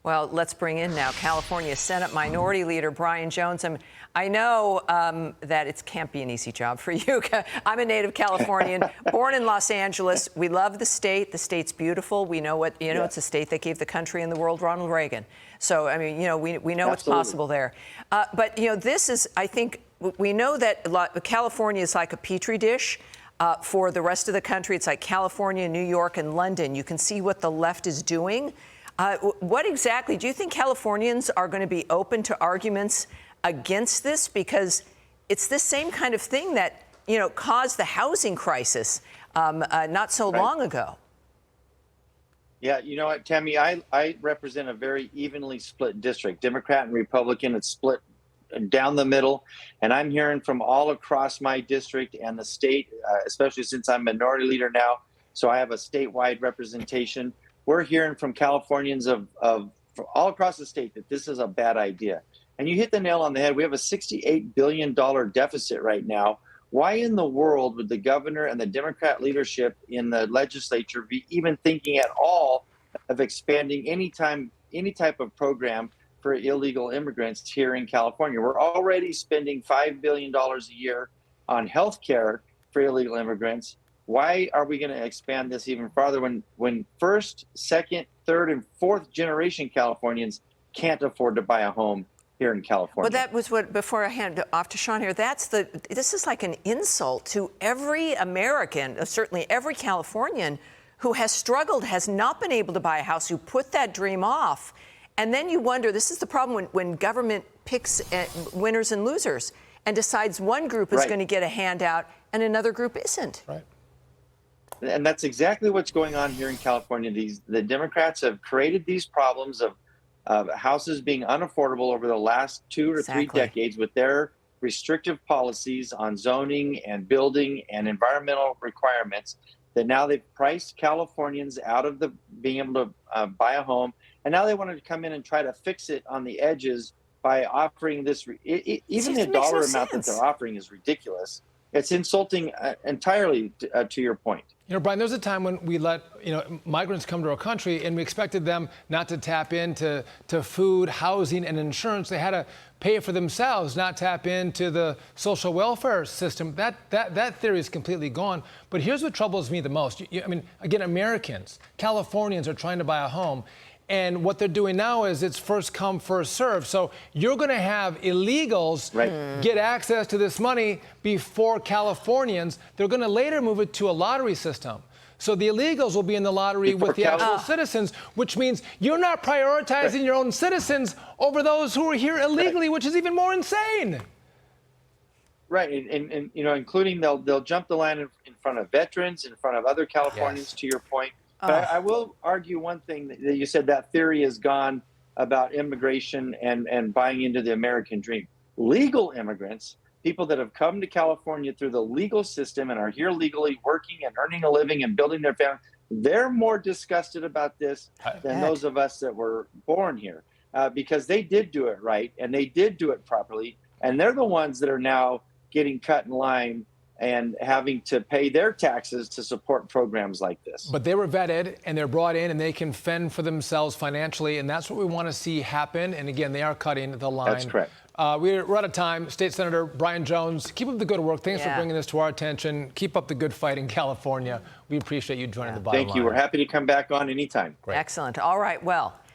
Well, let's bring in now California Senate Minority Leader Brian Jones. I know that it can't be an easy job for you. I'm a native Californian, born in Los Angeles. We love the state. The state's beautiful. We know what, you know, it's a state that gave the country and the world Ronald Reagan. So, I mean, you know, we know what's possible there. But, you know, this is, I think, we know that California is like a petri dish. For the rest of the country, it's like California, New York, and London. You can see what the left is doing. What exactly, do you think Californians are going to be open to arguments against this? Because it's this same kind of thing that, you know, caused the housing crisis not so long ago. Yeah, you know what, Tammy, I represent a very evenly split district, Democrat and Republican. It's split down the middle. And I'm hearing from all across my district and the state, especially since I'm minority leader now. So I have a statewide representation. We're hearing from Californians of all across the state that this is a bad idea. And you hit the nail on the head. We have a $68 billion deficit right now. Why in the world would the governor and the Democrat leadership in the legislature be even thinking at all of expanding any type of program for illegal immigrants here in California? We're already spending $5 billion a year on health care for illegal immigrants. Why are we going to expand this even farther when first, second, third, and fourth generation Californians can't afford to buy a home here in California? Well, that was what, before I hand off to Sean here, this is like an insult to every American, certainly every Californian who has struggled, has not been able to buy a house, who put that dream off. And then you wonder, this is the problem when government picks winners and losers and decides one group is going to get a handout and another group isn't. Right. And that's exactly what's going on here in California. The Democrats have created these problems of houses being unaffordable over the last 2 or 3 decades with their restrictive policies on zoning and building and environmental requirements, that now they've priced Californians out of being able to buy a home. And now they want to come in and try to fix it on the edges by offering this. Even the dollar amount that they're offering is ridiculous. It's insulting entirely to your point. You know, Brian, there's a time when we let, migrants come to our country and we expected them not to tap into food, housing, and insurance. They had to pay for themselves, not tap into the social welfare system. That theory is completely gone. But here's what troubles me the most. I mean, again, Americans, Californians are trying to buy a home. And what they're doing now is it's first come, first serve. So you're going to have illegals get access to this money before Californians. They're going to later move it to a lottery system. So the illegals will be in the lottery with the actual citizens, which means you're not prioritizing your own citizens over those who are here illegally, which is even more insane. Right, and including they'll jump the line in front of veterans, in front of other Californians, to your point. But I will argue one thing that you said, that theory is gone about immigration and buying into the American dream. Legal immigrants, people that have come to California through the legal system and are here legally working and earning a living and building their family, they're more disgusted about this than those of us that were born here because they did do it right and they did do it properly. And they're the ones that are now getting cut in line and having to pay their taxes to support programs like this. But they were vetted and they're brought in and they can fend for themselves financially, and that's what we want to see happen. And again, they are cutting the line. That's correct. We're out of time. State Senator Brian Jones, keep up the good work. Thanks for bringing this to our attention. Keep up the good fight in California. We appreciate you joining the bottom line. Thank you. We're happy to come back on anytime. Great. Excellent. All right. Well.